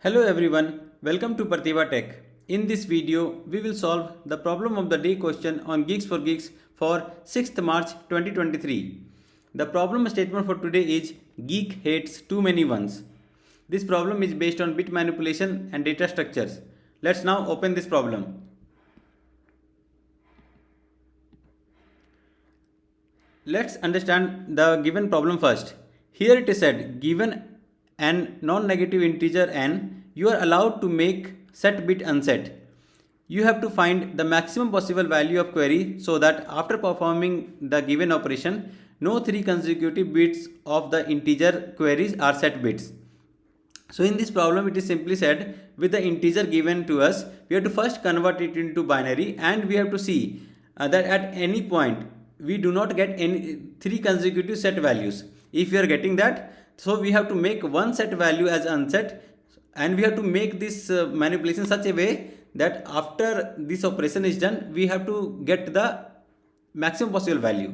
Hello everyone, welcome to Pratibha Tech. In this video, we will solve the problem of the day question on Geeks for Geeks for 6th March 2023. The problem statement for today is Geek hates too many ones. This problem is based on bit manipulation and data structures. Let's now open this problem. Let's understand the given problem first. Here it is said, given an non-negative integer n, you are allowed to make set bit unset. You have to find the maximum possible value of query so that after performing the given operation, no three consecutive bits of the integer queries are set bits. So in this problem, it is simply said with the integer given to us, we have to first convert it into binary and we have to see that at any point we do not get any three consecutive set values. If we are getting that, so we have to make one set value as unset and we have to make this manipulation such a way that after this operation is done, we have to get the maximum possible value.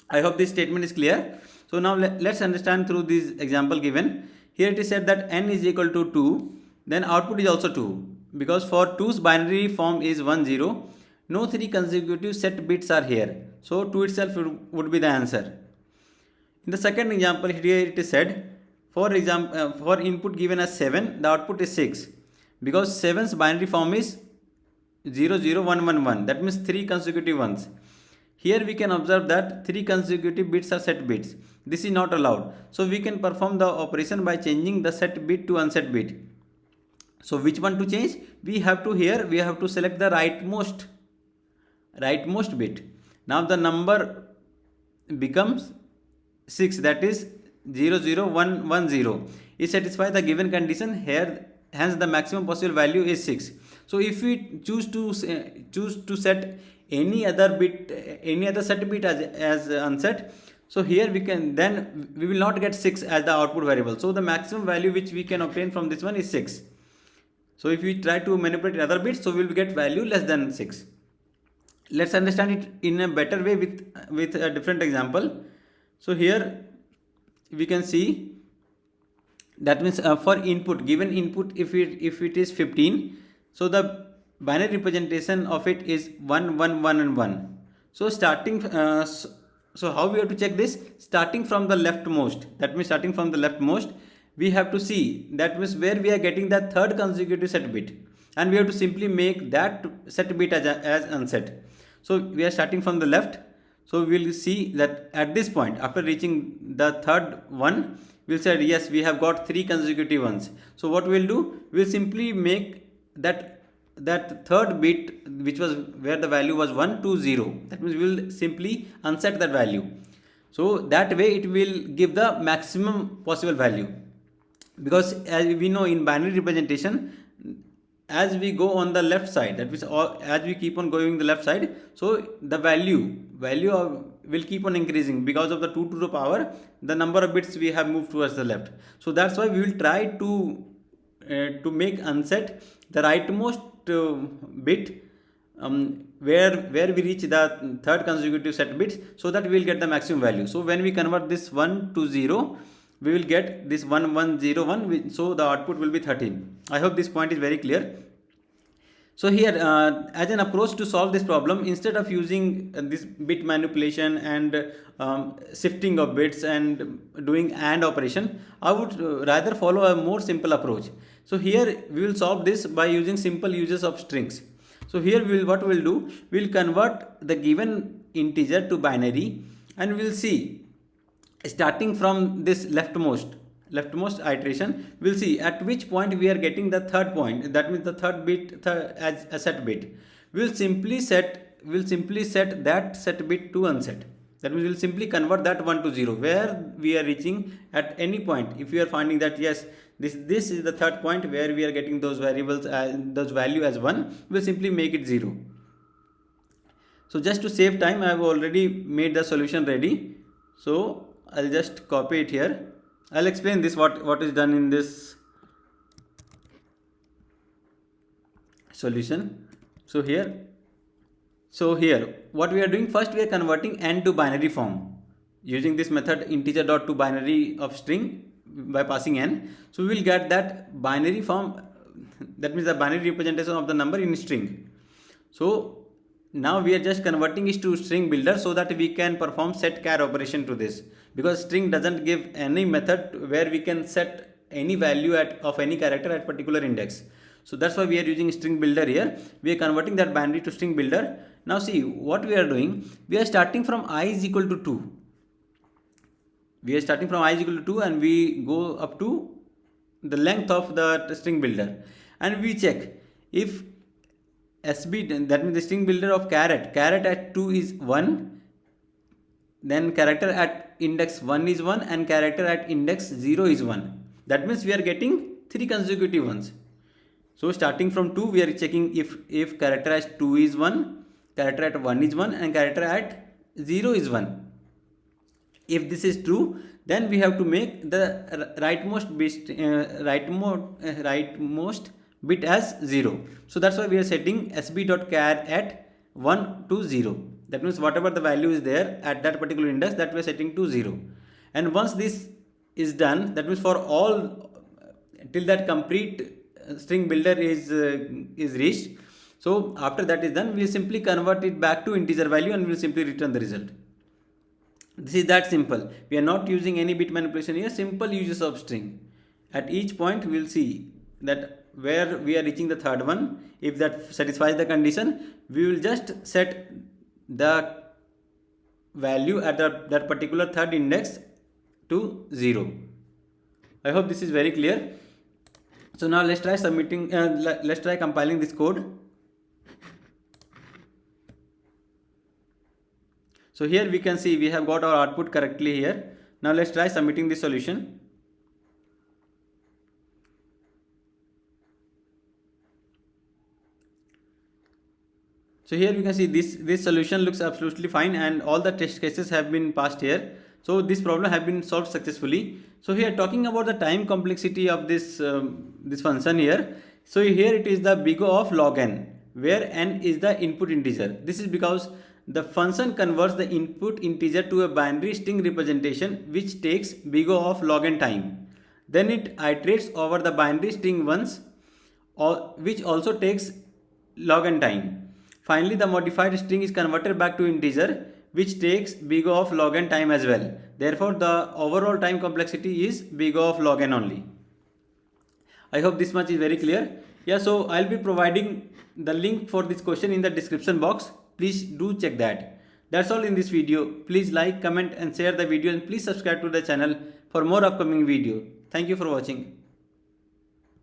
I hope this statement is clear. So now let's understand through this example given. Here it is said that n is equal to 2, then output is also 2. Because for 2's binary form is 1, 0, no three consecutive set bits are here. So 2 itself would be the answer. In the second example, here it is said, for example, for input given as 7, the output is 6. Because 7's binary form is 0, 0, 1, 1, 1. That means 3 consecutive ones. Here we can observe that 3 consecutive bits are set bits. This is not allowed. So we can perform the operation by changing the set bit to unset bit. So which one to change? We have to select the rightmost bit. Now the number becomes 6, that is 0, 0, 1, 1, 0. It satisfies the given condition here, hence the maximum possible value is 6. So if we choose to set any other set bit as unset, so here we will not get 6 as the output variable. So the maximum value which we can obtain from this one is 6. So if we try to manipulate other bits, so we will get value less than 6. Let's understand it in a better way with a different example. So here we can see that means for given input, if it is 15, so the binary representation of it is 1, 1, 1 and 1. So so how we have to check this? Starting from the leftmost, we have to see that means where we are getting the third consecutive set bit, and we have to simply make that set bit as unset. So we are starting from the left. So we will see that at this point, after reaching the third one, we'll say yes, we have got 3 consecutive ones. So what we'll do? We'll simply make that third bit, which was where the value was 1 to 0. That means we will simply unset that value. So that way it will give the maximum possible value. Because as we know in binary representation, as we go on the left side, that means as we keep on going the left side, so the value will keep on increasing because of the 2 to the power, the number of bits we have moved towards the left. So that's why we will try to make unset the rightmost bit where we reach the third consecutive set bits, so that we will get the maximum value. So when we convert this 1 to 0, we will get this 1, 1, 0, 1. So the output will be 13. I hope this point is very clear. So here as an approach to solve this problem, instead of using this bit manipulation and shifting of bits and doing AND operation, I would rather follow a more simple approach. So here we will solve this by using simple uses of strings. So here what we will do, we will convert the given integer to binary, and we will see starting from this leftmost iteration, we'll see at which point we are getting the third point, that means the third bit as a set bit. We'll simply set that set bit to unset. That means we'll simply convert that 1 to 0 where we are reaching at any point. If we are finding that yes, this is the third point where we are getting those variables those value as 1, we'll simply make it 0. So just to save time, I have already made the solution ready. So I'll just copy it here. I'll explain this what is done in this solution. So here what we are doing, first we are converting n to binary form using this method integer dot to binary of string. by passing n. So we will get that binary form, that means the binary representation of the number in string. So now we are just converting it to string builder so that we can perform set char operation to this, because string doesn't give any method where we can set any value of any character at particular index. So that's why we are using string builder here. We are converting that binary to string builder. Now see what we are doing. We are starting from I is equal to 2. We are starting from I is equal to 2 and we go up to the length of the string builder, and we check if SB, that means the string builder of caret at 2 is 1, then character at index 1 is 1 and character at index 0 is 1. That means we are getting 3 consecutive ones. So starting from 2 we are checking if character at 2 is 1, character at 1 is 1 and character at 0 is 1. If this is true, then we have to make the rightmost bit as 0. So that's why we are setting sb.char at 1 to 0. That means whatever the value is there at that particular index, that we are setting to 0. And once this is done, that means for all till that complete string builder is reached. So after that is done, we simply convert it back to integer value and we will simply return the result. This is that simple. We are not using any bit manipulation here, simple uses of string. At each point we will see that where we are reaching the third one. If that satisfies the condition, we will just set the value at that particular third index to 0. I hope this is very clear. So now let's try let's try compiling this code. So here we can see we have got our output correctly here. Now let's try submitting the solution. So here we can see this solution looks absolutely fine and all the test cases have been passed here. So this problem have been solved successfully. So here talking about the time complexity of this this function here. So here it is the big O of log n, where n is the input integer. This is because the function converts the input integer to a binary string representation which takes big O of log n time. Then it iterates over the binary string once, which also takes log n time. Finally, the modified string is converted back to integer, which takes big O of log n time as well. Therefore, the overall time complexity is big O of log n only. I hope this much is very clear. Yeah, so I'll be providing the link for this question in the description box. Please do check that. That's all in this video. Please like, comment and share the video, and please subscribe to the channel for more upcoming video. Thank you for watching.